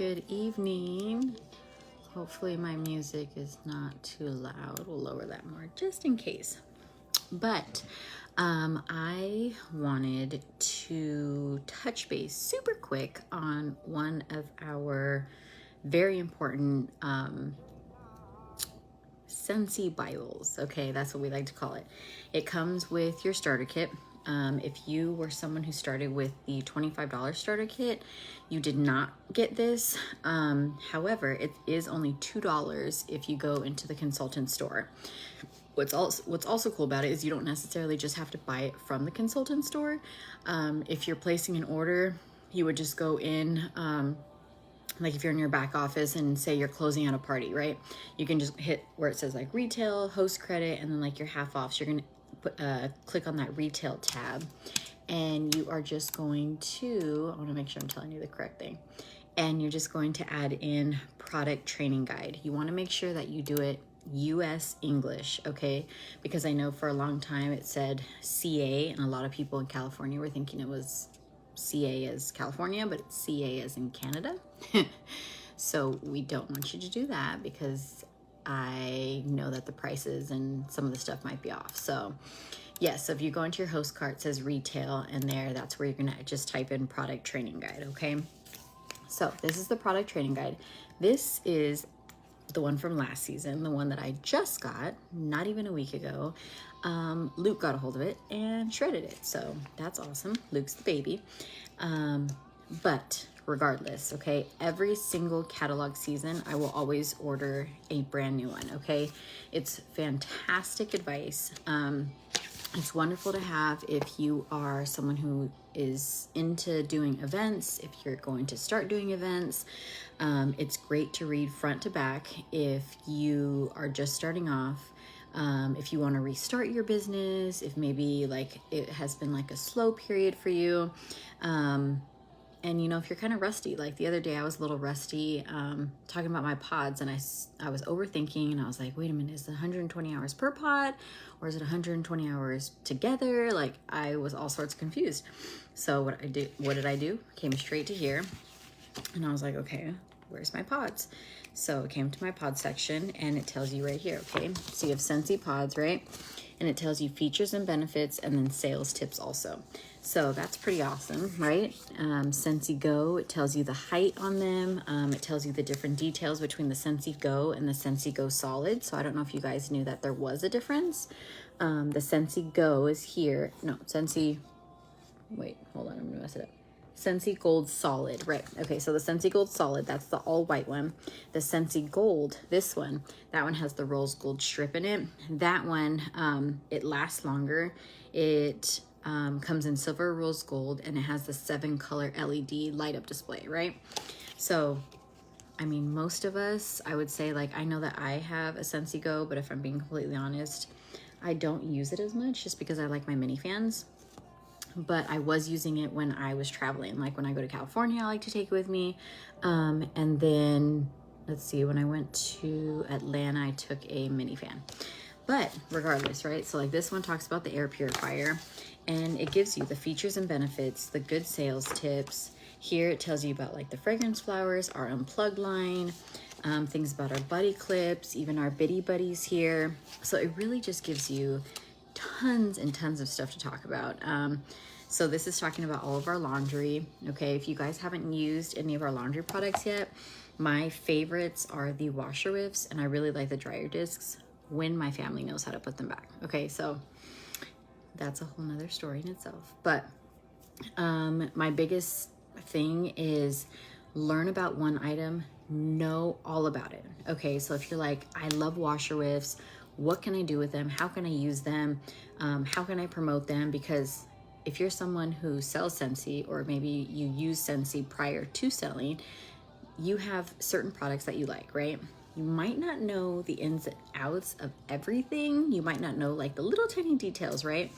Good evening. Hopefully my music is not too loud. We'll lower that more just in case. But I wanted to touch base super quick on one of our very important Scentsy Bibles. Okay, that's what we like to call it. It comes with your starter kit. If you were someone who started with the $25 starter kit, you did not get this. However, it is only $2 if you go into the consultant store. What's also cool about it is you don't necessarily just have to buy it from the consultant store. If you're placing an order, you would just go in, like if you're in your back office and say you're closing out a party, right? You can just hit where it says like retail, host credit, and then like your half off. So you're gonna click on that retail tab, and you are just going to, I wanna make sure I'm telling you the correct thing. And you're just going to add in product training guide. You wanna make sure that you do it US English, okay? Because I know for a long time it said CA, and a lot of people in California were thinking it was CA as California, but it's CA as in Canada. So we don't want you to do that because I know that the prices and some of the stuff might be off. So yes, so if you go into your host cart, it says retail, and that's where you're gonna just type in product training guide, okay? So this is the product training guide. This is the one from last season, the one that I just got not even a week ago. Luke got a hold of it and shredded it, so that's awesome. Luke's the baby. But regardless, okay, every single catalog season I will always order a brand new one, okay? It's fantastic advice. It's wonderful to have if you are someone who is into doing events, if you're going to start doing events. It's great to read front to back if you are just starting off. If you want to restart your business, if maybe like it has been like a slow period for you. And you know, if you're kind of rusty, like the other day I was a little rusty talking about my pods, and I was overthinking, and I was like, wait a minute, is it 120 hours per pod, or is it 120 hours together? Like I was all sorts confused. So what did I do? Came straight to here, and I was like, okay, where's my pods? So it came to my pod section, and it tells you right here, okay? So you have Scentsy pods, right? And it tells you features and benefits, and then sales tips also. So that's pretty awesome, right? Scentsy Go, it tells you the height on them. It tells you the different details between the Scentsy Go and the Scentsy Go Solid. So I don't know if you guys knew that there was a difference. The Scentsy Go is here. No, wait, hold on, I'm gonna mess it up. Scentsy Gold Solid, right? Okay, so the Scentsy Gold Solid, that's the all white one. The Scentsy Gold, this one, that one has the rose gold strip in it. That one, it lasts longer. It comes in silver, rose gold, and it has the 7-color LED light up display, right? So, I mean, most of us, I would say, like, I know that I have a Scentsy Go, but if I'm being completely honest, I don't use it as much just because I like my mini fans. But I was using it when I was traveling. Like when I go to California, I like to take it with me. And then, let's see, when I went to Atlanta, I took a mini fan. But regardless, right? So like this one talks about the air purifier, and it gives you the features and benefits, the good sales tips. Here it tells you about like the fragrance flowers, our unplugged line, things about our buddy clips, even our bitty buddies here. So it really just gives you tons and tons of stuff to talk about. So this is talking about all of our laundry. Okay, if you guys haven't used any of our laundry products yet, my favorites are the washer whiffs, and I really like the dryer discs when my family knows how to put them back. Okay, so that's a whole nother story in itself. But my biggest thing is learn about one item, know all about it. Okay, so if you're like, I love washer whiffs, what can I do with them? How can I use them? How can I promote them? Because if you're someone who sells Scentsy, or maybe you use Scentsy prior to selling, you have certain products that you like, right? You might not know the ins and outs of everything. You might not know like the little tiny details, right?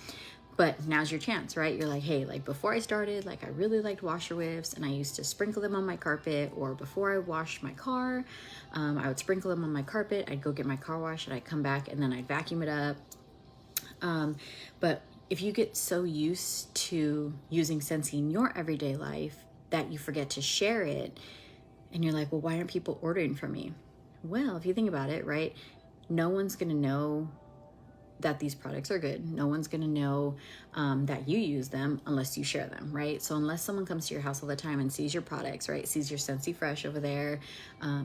But now's your chance, right? You're like, hey, like before I started, like I really liked washer whiffs, and I used to sprinkle them on my carpet, or before I washed my car, I would sprinkle them on my carpet. I'd go get my car washed, and I'd come back, and then I'd vacuum it up. But if you get so used to using Scentsy in your everyday life that you forget to share it, And you're like, well, why aren't people ordering from me? Well, if you think about it, right? No one's going to know that these products are good. No one's going to know that you use them unless you share them, right? So unless someone comes to your house all the time and sees your products, right? Sees your Scentsy Fresh over there,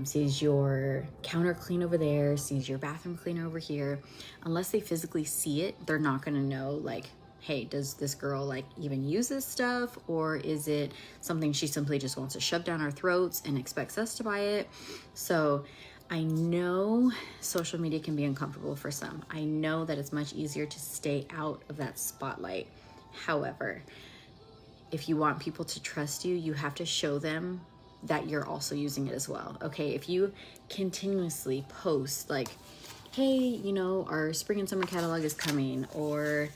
sees your counter clean over there, sees your bathroom cleaner over here, unless they physically see it, they're not going to know, like, hey, does this girl like even use this stuff? Or is it something she simply just wants to shove down our throats and expects us to buy it? So I know social media can be uncomfortable for some. I know that it's much easier to stay out of that spotlight. However, if you want people to trust you, you have to show them that you're also using it as well. Okay, if you continuously post like, hey, you know, our spring and summer catalog is coming, or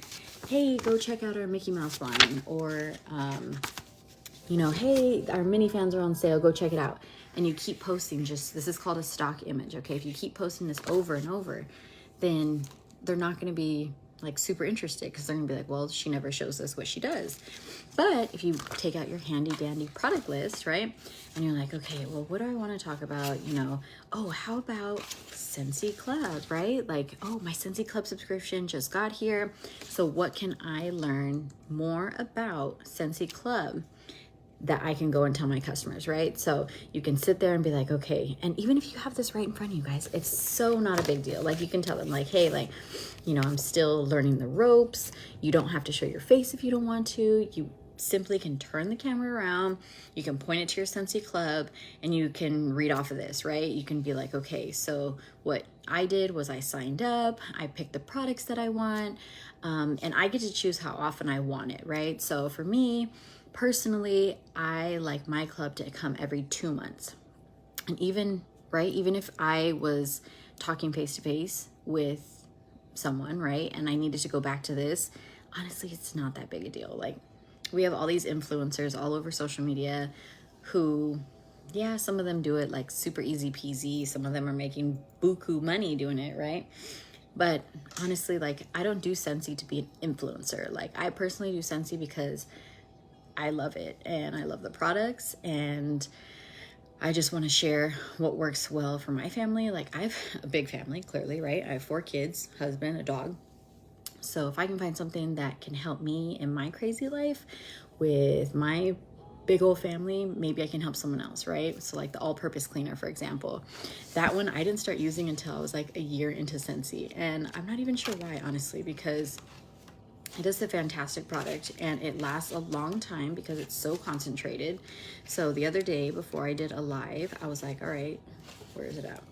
hey, go check out our Mickey Mouse line, or you know, hey, our mini fans are on sale, go check it out. And you keep posting just, this is called a stock image, okay? If you keep posting this over and over, then they're not gonna be like super interested, because they're gonna be like, well, she never shows us what she does. But if you take out your handy dandy product list, right? And you're like, okay, well, what do I wanna talk about? You know, oh, how about Scentsy Club, right? Like, oh, my Scentsy Club subscription just got here. So what can I learn more about Scentsy Club that I can go and tell my customers, right? So you can sit there and be like, okay, and even if you have this right in front of you guys, it's so not a big deal. Like, you can tell them like, hey, like, you know, I'm still learning the ropes. You don't have to show your face if you don't want to. You simply can turn the camera around, you can point it to your Scentsy Club, and you can read off of this, right? You can be like, okay, so what I did was I signed up, I picked the products that I want, and I get to choose how often I want it, right? So for me, personally, I like my club to come every 2 months. And even, right, even if I was talking face to face with someone, right, and I needed to go back to this, honestly, it's not that big a deal. Like, we have all these influencers all over social media who, yeah, some of them do it like super easy peasy. Some of them are making buku money doing it, right? But honestly, like, I don't do Scentsy to be an influencer. Like, I personally do Scentsy because I love it and I love the products, and I just want to share what works well for my family. Like, I have a big family, clearly, right? I have 4 kids, husband, a dog. So if I can find something that can help me in my crazy life with my big old family, maybe I can help someone else, right? So like the all-purpose cleaner, for example, that one I didn't start using until I was like a year into Scentsy, and I'm not even sure why, honestly, because it is a fantastic product and it lasts a long time because it's so concentrated. So the other day before I did a live, I was like, all right, where is it at?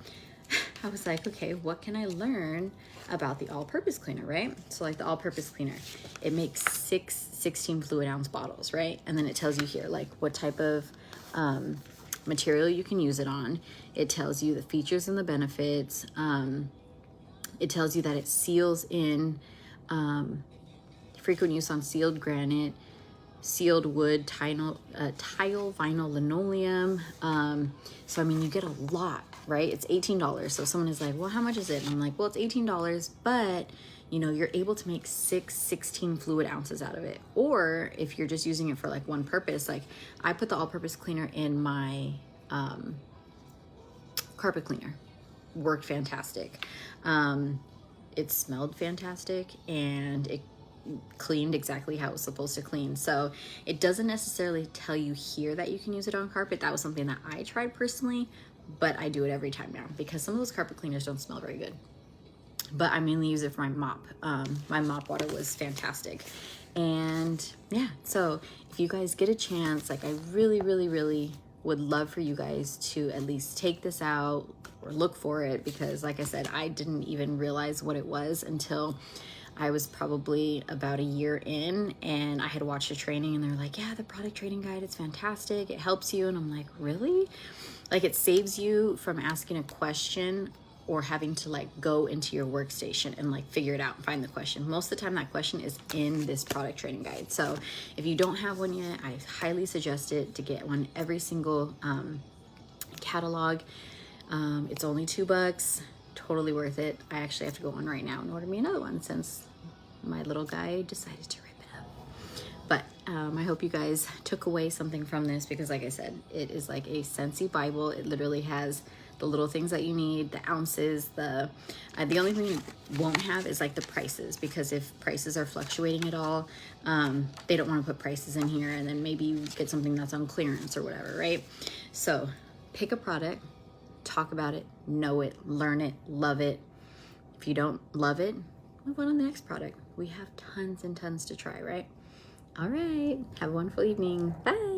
I was like, okay, what can I learn about the all-purpose cleaner, right? So like the all-purpose cleaner, it makes 6 16 fluid ounce bottles, right? And then it tells you here, like, what type of material you can use it on. It tells you the features and the benefits. It tells you that it seals in, frequent use on sealed granite, sealed wood, tile vinyl linoleum. So I mean, you get a lot, right? It's $18. So someone is like, well, how much is it? And I'm like, well, it's $18, but you know, you're able to make 6 16 fluid ounces out of it. Or if you're just using it for like one purpose, like I put the all-purpose cleaner in my carpet cleaner. Worked fantastic. It smelled fantastic, and it cleaned exactly how it was supposed to clean. So it doesn't necessarily tell you here that you can use it on carpet. That was something that I tried personally, but I do it every time now because some of those carpet cleaners don't smell very good. But I mainly use it for my mop. My mop water was fantastic. And yeah, so if you guys get a chance, like, I really, really, really would love for you guys to at least take this out or look for it, because like I said, I didn't even realize what it was until I was probably about a year in, and I had watched a training and they're like, yeah, the product training guide, it's fantastic, it helps you. And I'm like, really? Like, it saves you from asking a question or having to like go into your workstation and like figure it out and find the question. Most of the time that question is in this product training guide. So if you don't have one yet, I highly suggest it to get one. Every single catalog. It's only $2, totally worth it. I actually have to go on right now and order me another one since my little guy decided to rip it up. But I hope you guys took away something from this, because like I said, it is like a Scentsy Bible. It literally has the little things that you need, the ounces, the only thing you won't have is like the prices, because if prices are fluctuating at all, they don't want to put prices in here and then maybe you get something that's on clearance or whatever, right? So pick a product, talk about it, know it, learn it, love it. If you don't love it, move on to the next product. We have tons and tons to try, right? All right, have a wonderful evening. Bye.